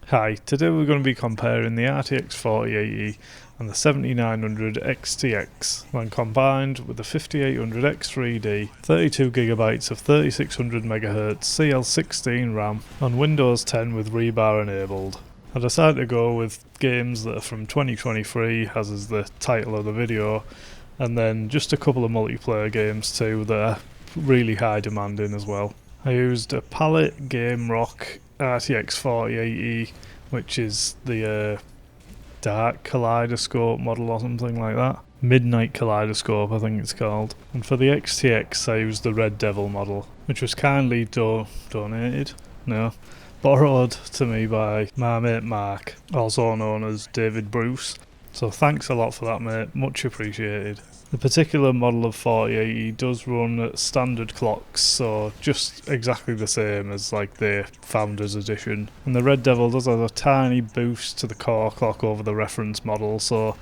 Hi, today we're going to be comparing the RTX 4080 and the 7900 XTX when combined with the 5800 X3D, 32GB of 3600MHz CL16 RAM on Windows 10 with rebar enabled. I decided to go with games that are from 2023 as is the title of the video, and then just a couple of multiplayer games too that are really high demanding as well. I used a Palette Game Rock RTX 4080, which is the dark kaleidoscope model or something like that. Midnight kaleidoscope I think it's called. And for the XTX I used the Red Devil model, which was kindly donated? No. Borrowed to me by my mate Mark, also known as David Bruce. So thanks a lot for that, mate, much appreciated. The particular model of 4080 does run at standard clocks, so just exactly the same as like the Founders Edition. And the Red Devil does have a tiny boost to the core clock over the reference model, so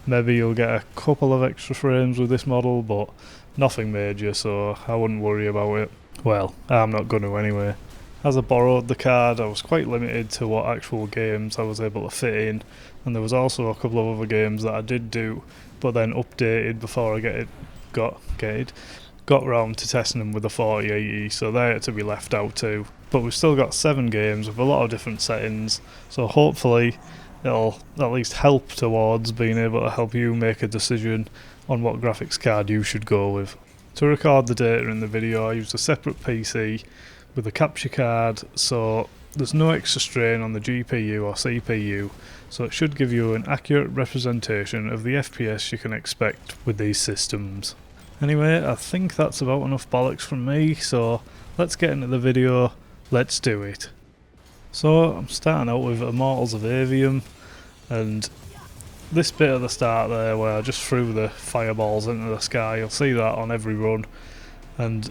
maybe you'll get a couple of extra frames with this model, but nothing major, so I wouldn't worry about it. Well, I'm not going to anyway. As I borrowed the card, I was quite limited to what actual games I was able to fit in, and there was also a couple of other games that I did do, but then updated before I got round to testing them with the 4080, so they had to be left out too. But we've still got 7 games with a lot of different settings, so hopefully it'll at least help towards being able to help you make a decision on what graphics card you should go with. To record the data in the video, I used a separate PC with a capture card, so there's no extra strain on the GPU or CPU, so it should give you an accurate representation of the FPS you can expect with these systems. Anyway, I think that's about enough bollocks from me, so let's get into the video, let's do it. So I'm starting out with Immortals of Aveum, and this bit at the start there where I just threw the fireballs into the sky, you'll see that on every run, and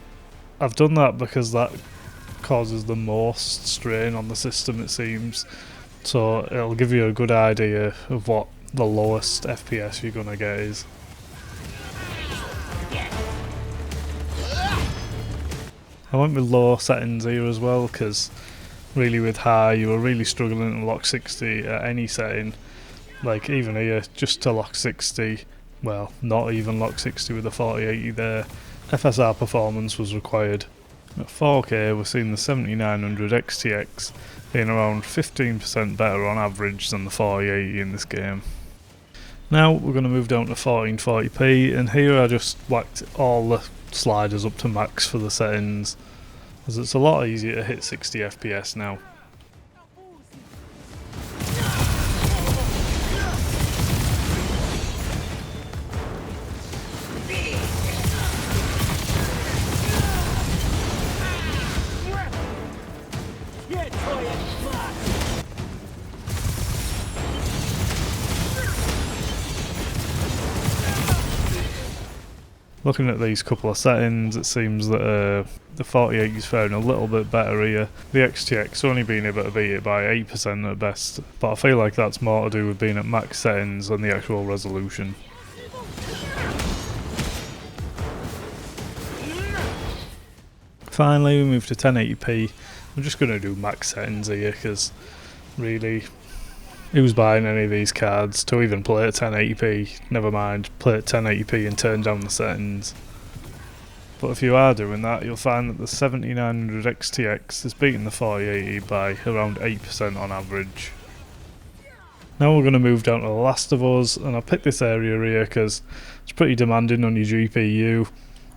I've done that because that causes the most strain on the system, it seems, so it'll give you a good idea of what the lowest FPS you're gonna get is. I went with low settings here as well, because really with high you were really struggling to lock 60 at any setting. Like even here, just to lock 60, well, not even lock 60 with the 4080 there, FSR performance was required. At 4K we're seeing the 7900 XTX being around 15% better on average than the 4080 in this game. Now we're going to move down to 1440p, and here I just whacked all the sliders up to max for the settings, as it's a lot easier to hit 60 FPS now. Looking at these couple of settings, it seems that the 4080 is faring a little bit better here. The XTX only being able to beat it by 8% at best, but I feel like that's more to do with being at max settings than the actual resolution. Finally we move to 1080p. I'm just going to do max settings here because really, who's buying any of these cards to even play at 1080p? Never mind, play at 1080p and turn down the settings. But if you are doing that, you'll find that the 7900 XTX is beating the 4080 by around 8% on average. Now we're going to move down to The Last of Us, and I picked this area here because it's pretty demanding on your GPU,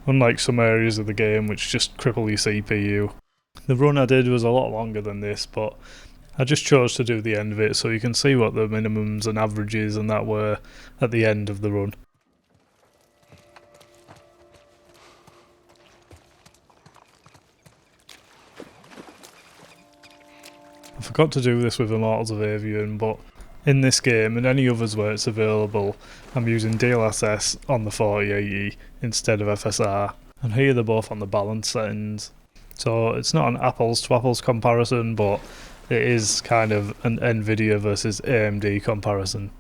unlike some areas of the game which just cripple your CPU. The run I did was a lot longer than this, but I just chose to do the end of it so you can see what the minimums and averages and that were at the end of the run. I forgot to do this with Immortals of Aveum, but in this game and any others where it's available, I'm using DLSS on the 4080 instead of FSR, and here they're both on the balance settings. So it's not an apples to apples comparison, but it is kind of an Nvidia versus AMD comparison.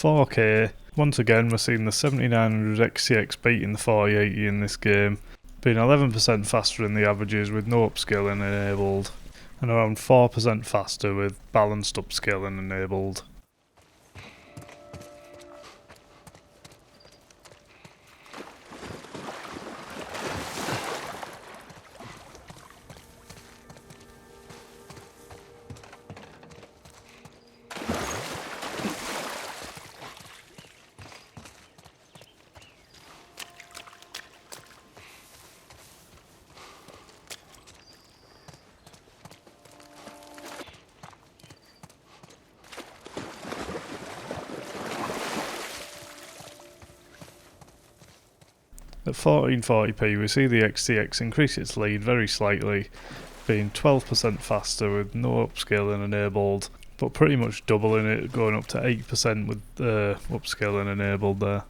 4K, once again we're seeing the 7900 XTX beating the 4080 in this game, being 11% faster in the averages with no upscaling enabled, and around 4% faster with balanced upscaling enabled. At 1440p we see the XTX increase its lead very slightly, being 12% faster with no upscaling enabled, but pretty much doubling it, going up to 8% with upscaling enabled there.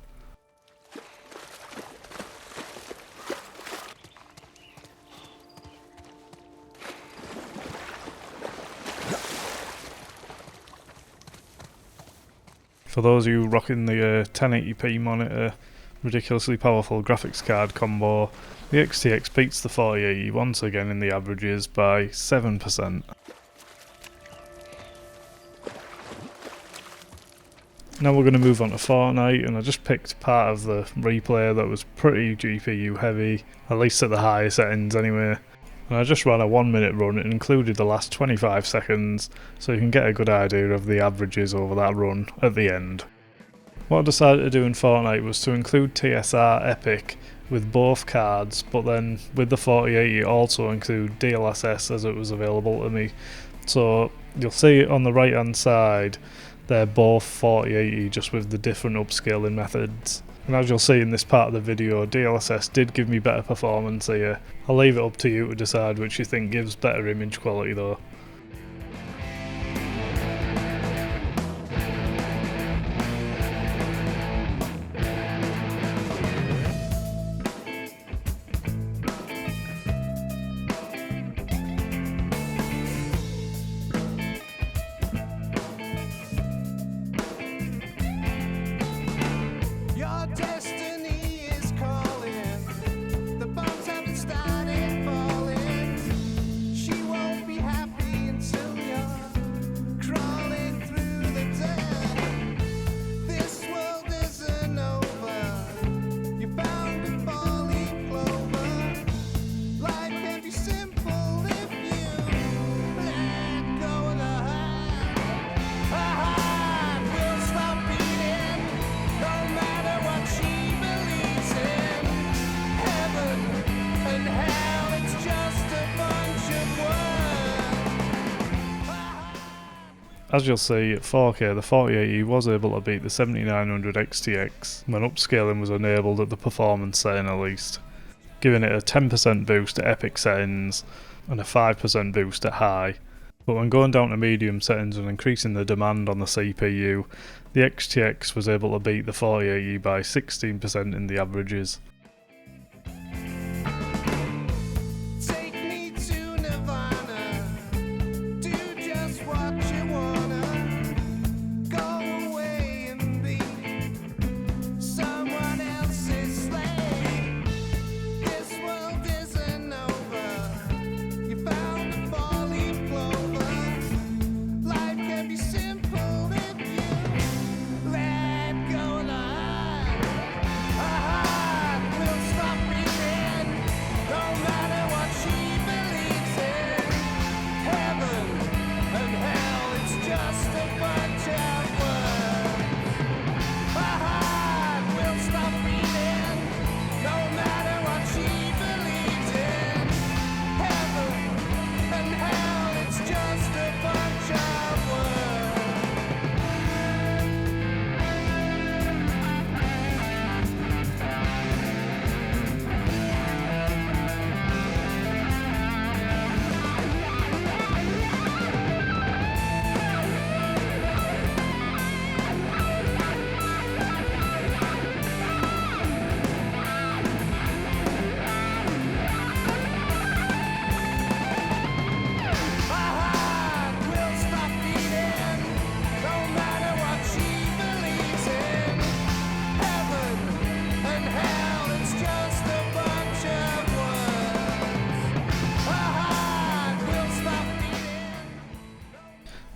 For those of you rocking the 1080p monitor, ridiculously powerful graphics card combo, the XTX beats the 4080 once again in the averages by 7%. Now we're going to move on to Fortnite, and I just picked part of the replay that was pretty GPU heavy, at least at the higher settings anyway. And I just ran a 1 minute run and included the last 25 seconds, so you can get a good idea of the averages over that run at the end. What I decided to do in Fortnite was to include TSR Epic with both cards, but then with the 4080 also include DLSS as it was available to me. So you'll see on the right hand side they're both 4080 just with the different upscaling methods. And as you'll see in this part of the video, DLSS did give me better performance here. I'll leave it up to you to decide which you think gives better image quality though. As you'll see, at 4K the 4080 was able to beat the 7900 XTX when upscaling was enabled at the performance setting at least, giving it a 10% boost at epic settings and a 5% boost at high. But when going down to medium settings and increasing the demand on the CPU, the XTX was able to beat the 4080 by 16% in the averages.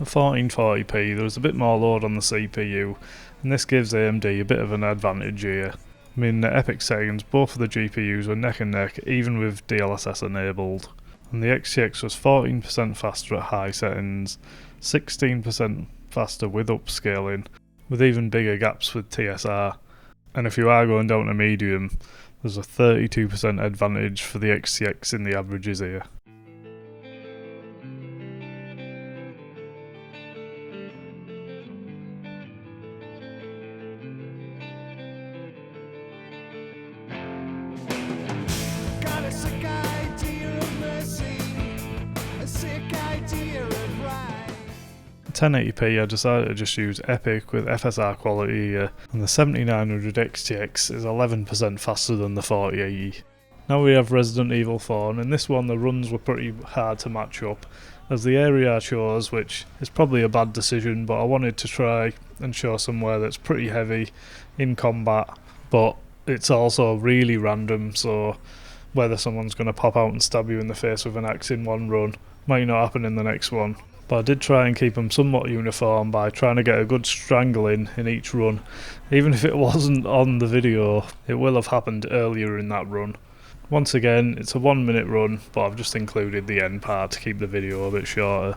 1440p there was a bit more load on the CPU, and this gives AMD a bit of an advantage here. I mean, the epic settings, both of the GPUs were neck and neck, even with DLSS enabled. And the XTX was 14% faster at high settings, 16% faster with upscaling, with even bigger gaps with TSR. And if you are going down to medium, there's a 32% advantage for the XTX in the averages here. Got a sick idea of mercy, a sick idea of right. 1080p I decided to just use epic with FSR quality here, and the 7900 XTX is 11% faster than the 4080. Now we have Resident Evil 4, and in this one the runs were pretty hard to match up, as the area I chose, which is probably a bad decision, but I wanted to try and show somewhere that's pretty heavy in combat, but it's also really random, so whether someone's going to pop out and stab you in the face with an axe in one run might not happen in the next one. But I did try and keep them somewhat uniform by trying to get a good strangling in each run. Even if it wasn't on the video, it will have happened earlier in that run. Once again, it's a 1 minute run, but I've just included the end part to keep the video a bit shorter.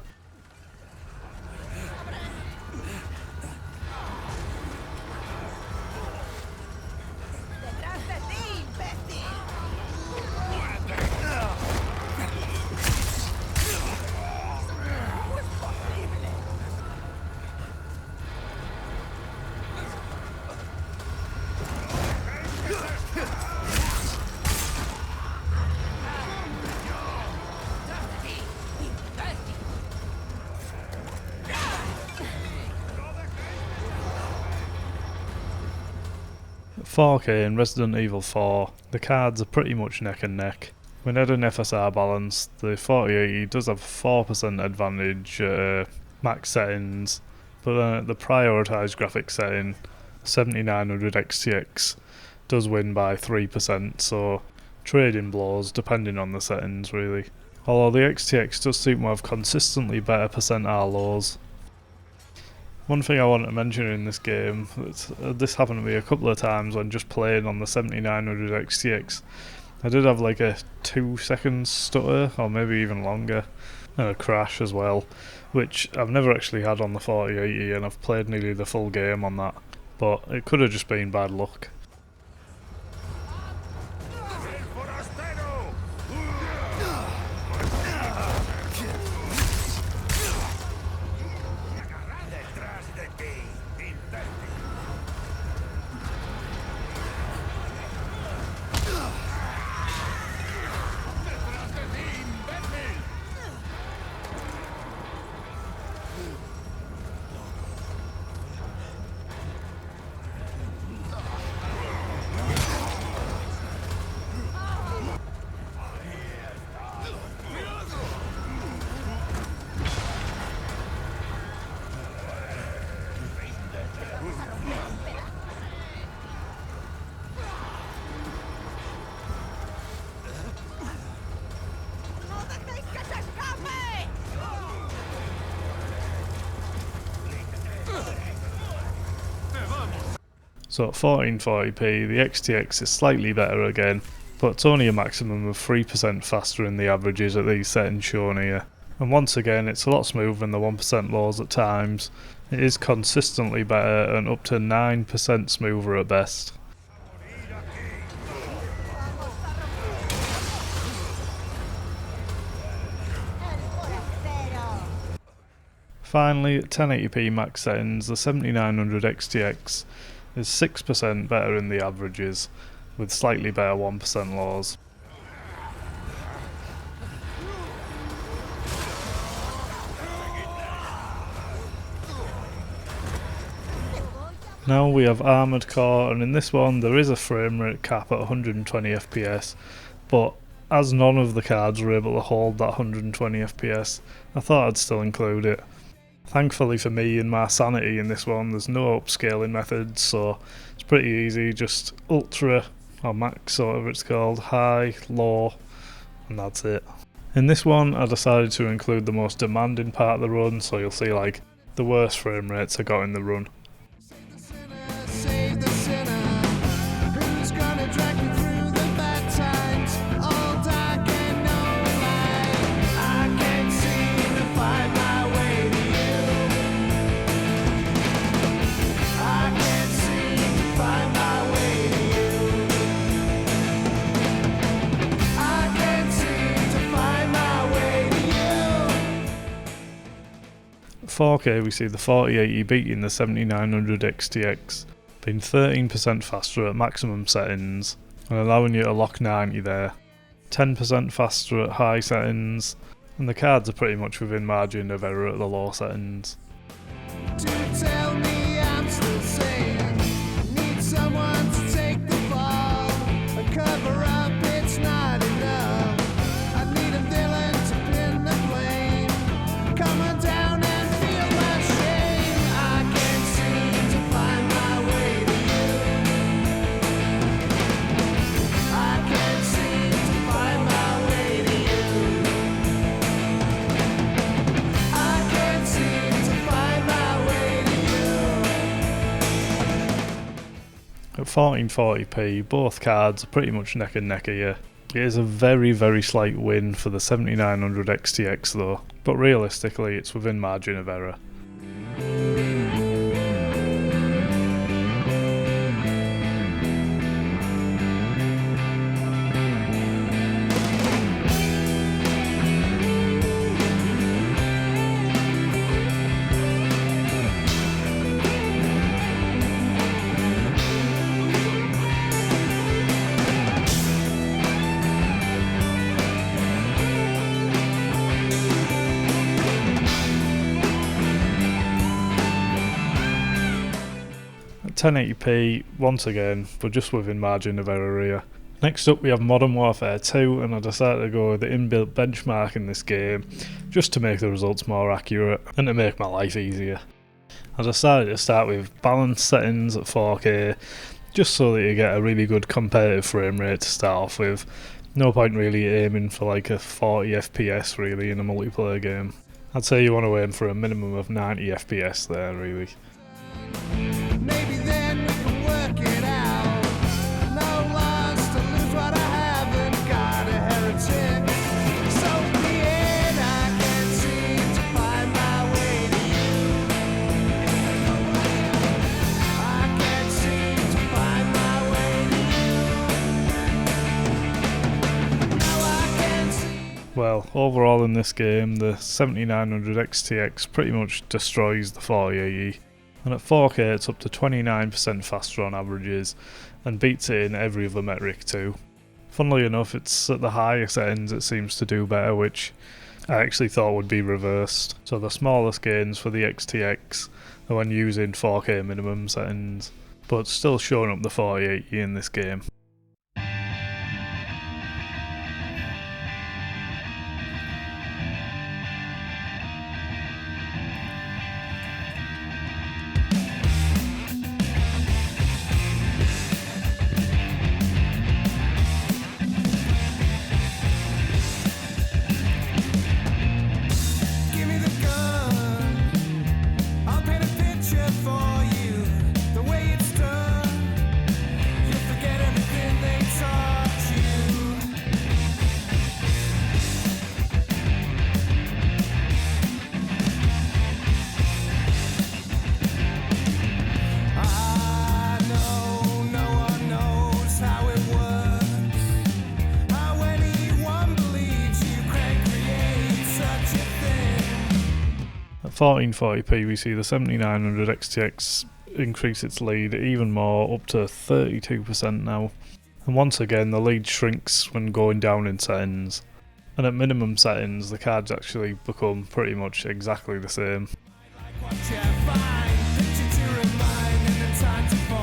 At 4K in Resident Evil 4, the cards are pretty much neck and neck. When at an FSR balance, the 4080 does have a 4% advantage at max settings, but then at the prioritised graphics setting, 7900 XTX does win by 3%, so trading blows depending on the settings really. Although the XTX does seem to have consistently better percentile lows. One thing I want to mention in this game, this happened to me a couple of times when just playing on the 7900 XTX. I did have like a 2-second stutter, or maybe even longer, and a crash as well, which I've never actually had on the 4080, and I've played nearly the full game on that, but it could have just been bad luck. So at 1440p, the XTX is slightly better again, but it's only a maximum of 3% faster in the averages at these settings shown here. And once again, it's a lot smoother than the 1% lows at times. It is consistently better and up to 9% smoother at best. Finally, at 1080p max settings, the 7900 XTX is 6% better in the averages, with slightly better 1% lows. Now we have Armoured Core, and in this one there is a frame rate cap at 120 FPS, but as none of the cards were able to hold that 120 FPS, I thought I'd still include it. Thankfully for me and my sanity in this one, there's no upscaling methods, so it's pretty easy, just ultra, or max or whatever it's called, high, low, and that's it. In this one I decided to include the most demanding part of the run, so you'll see like the worst frame rates I got in the run. Save the sinner. Who's gonna drag me through the bad times? All dark and no light. I can't seem to find my way to you. I can't seem to find my way to you. I can't seem to find my way to you. 4K we see the 4080 beating the 7900 XTX, being 13% faster at maximum settings and allowing you to lock 90 there, 10% faster at high settings, and the cards are pretty much within margin of error at the low settings. To tell me I'm still sane. Need someone to take the fall. A cover up, it's not enough. I need a villain to pin the blame. Come on down and feel my shame. I can't seem to find my way to you. I can't seem to find my way to you. I can't seem to find my way to you. At 1440p, both cards are pretty much neck and neck here. It is a very slight win for the 7900 XTX though, but realistically it's within margin of error. At 1080p, once again, we're just within margin of error here. Next up we have Modern Warfare 2, and I decided to go with the inbuilt benchmark in this game just to make the results more accurate and to make my life easier. I decided to start with balanced settings at 4K just so that you get a really good competitive frame rate to start off with. No point really aiming for like a 40 FPS really in a multiplayer game. I'd say you want to aim for a minimum of 90 FPS there really. Maybe then we can work it out. No loss to lose what I haven't got a heretic. So be it, I can't seem to find my way to you. I can't seem to find my way to you. No, I can't see. Well, overall in this game, the 7900 XTX pretty much destroys the 4080. And at 4K it's up to 29% faster on averages and beats it in every other metric too. Funnily enough, it's at the higher settings it seems to do better, which I actually thought would be reversed. So the smallest gains for the XTX are when using 4K minimum settings, but still showing up the 4080 in this game. Give me the gun. I'll paint a picture for you. The way it's done, you'll forget everything they taught you. I know no one knows how it works. How anyone believes you can create such a thing. At 1440p we see the 7900 XTX increase its lead even more, up to 32% now. And once again the lead shrinks when going down in settings. And at minimum settings the cards actually become pretty much exactly the same. Like what you find, picture to remind, and the time to forget.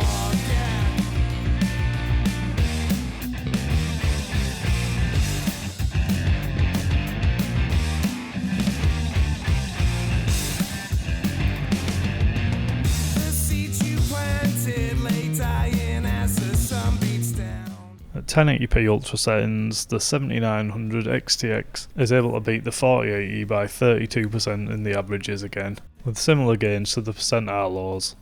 The seeds you planted lay dying as the sun beats down. At 1080p ultra settings, the 7900 XTX is able to beat the 4080 by 32% in the averages again, with similar gains to the percentile lows.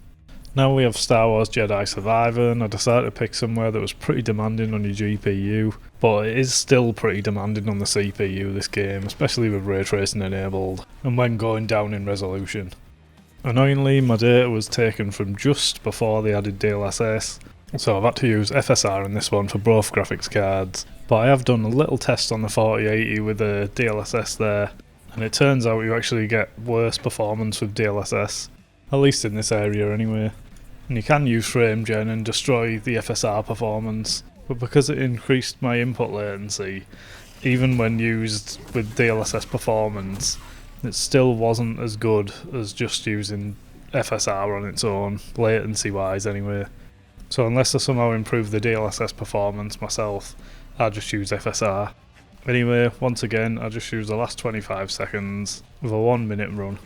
Now we have Star Wars Jedi Survivor, and I decided to pick somewhere that was pretty demanding on your GPU, but it is still pretty demanding on the CPU this game, especially with ray tracing enabled, and when going down in resolution. Annoyingly, my data was taken from just before they added DLSS, so I've had to use FSR in this one for both graphics cards, but I have done a little test on the 4080 with the DLSS there, and it turns out you actually get worse performance with DLSS, at least in this area anyway. And you can use FrameGen and destroy the FSR performance, but because it increased my input latency, even when used with DLSS performance, it still wasn't as good as just using FSR on its own, latency wise anyway. So unless I somehow improve the DLSS performance myself, I just use FSR. Anyway, once again, I just use the last 25 seconds with a 1 minute run.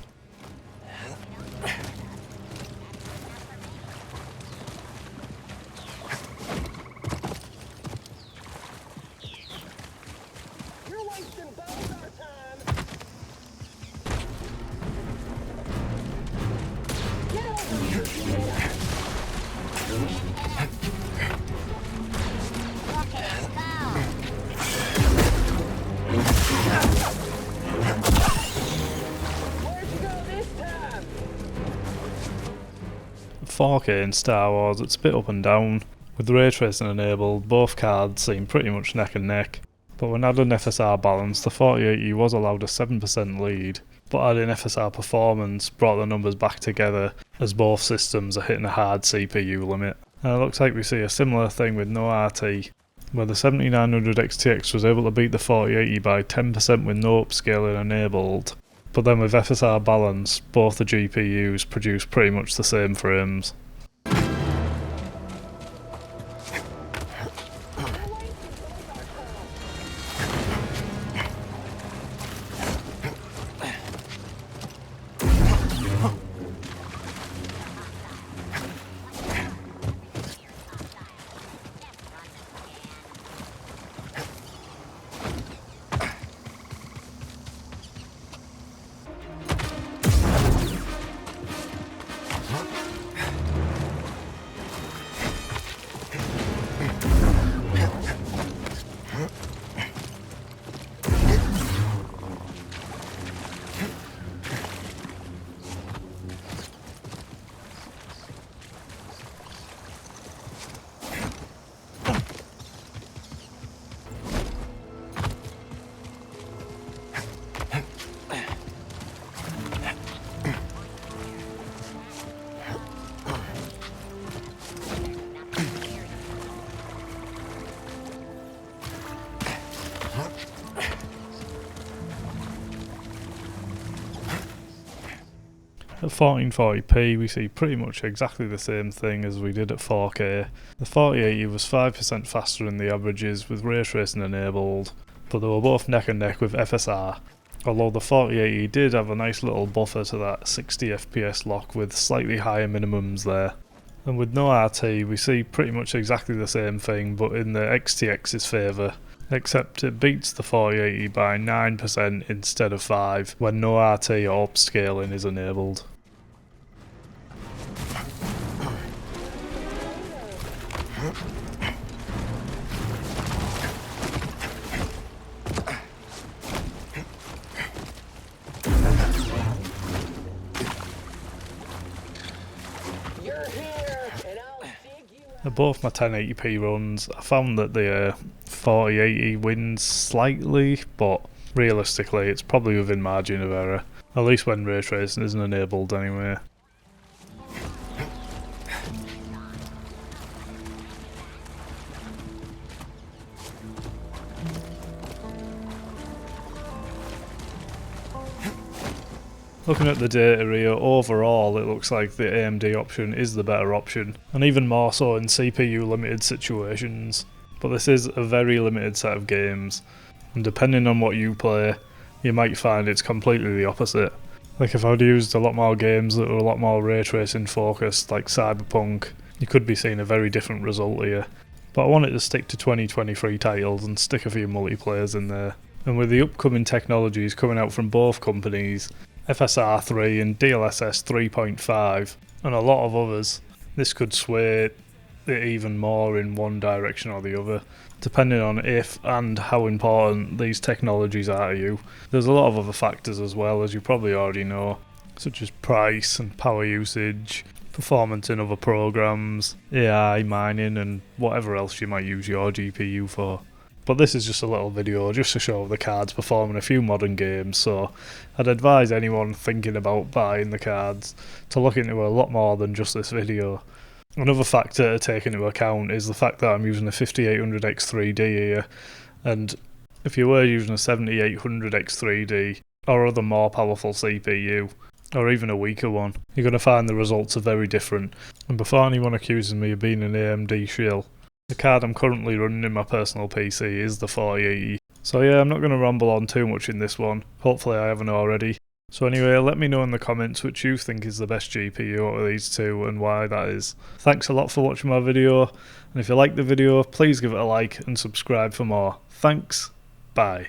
For 4K in Star Wars, it's a bit up and down. With ray tracing enabled, both cards seem pretty much neck and neck, but when adding FSR balance, the 4080 was allowed a 7% lead, but adding FSR performance brought the numbers back together as both systems are hitting a hard CPU limit. And it looks like we see a similar thing with no RT, where the 7900 XTX was able to beat the 4080 by 10% with no upscaling enabled, but then with FSR balance, both the GPUs produce pretty much the same frames. At 1440p we see pretty much exactly the same thing as we did at 4K. The 4080 was 5% faster in the averages with ray tracing enabled, but they were both neck and neck with FSR, although the 4080 did have a nice little buffer to that 60 FPS lock with slightly higher minimums there. And with no RT we see pretty much exactly the same thing, but in the XTX's favour, except it beats the 4080 by 9% instead of 5 when no RT or upscaling is enabled. At both my 1080p runs, I found that the 4080 wins slightly, but realistically it's probably within margin of error, at least when ray tracing isn't enabled anyway. Looking at the data here, overall it looks like the AMD option is the better option, and even more so in CPU limited situations, but this is a very limited set of games, and depending on what you play, you might find it's completely the opposite. Like if I'd used a lot more games that were a lot more ray tracing focused, like Cyberpunk, you could be seeing a very different result here. but I wanted to stick to 2023 titles and stick a few multiplayers in there. And with the upcoming technologies coming out from both companies, FSR 3 and DLSS 3.5, and a lot of others, this could sway it even more in one direction or the other, depending on if and how important these technologies are to you. There's a lot of other factors as well, as you probably already know, such as price and power usage, performance in other programs, AI, mining, and whatever else you might use your GPU for. But this is just a little video just to show the cards perform in a few modern games, so I'd advise anyone thinking about buying the cards to look into a lot more than just this video. Another factor to take into account is the fact that I'm using a 5800 X3D here, and if you were using a 7800 X3D or other more powerful CPU, or even a weaker one, you're going to find the results are very different. And before anyone accuses me of being an AMD shill, the card I'm currently running in my personal PC is the 4080. So yeah, I'm not going to ramble on too much in this one, hopefully I haven't already. So anyway, let me know in the comments which you think is the best GPU out of these two and why that is. Thanks a lot for watching my video, and if you liked the video, please give it a like and subscribe for more. Thanks, bye.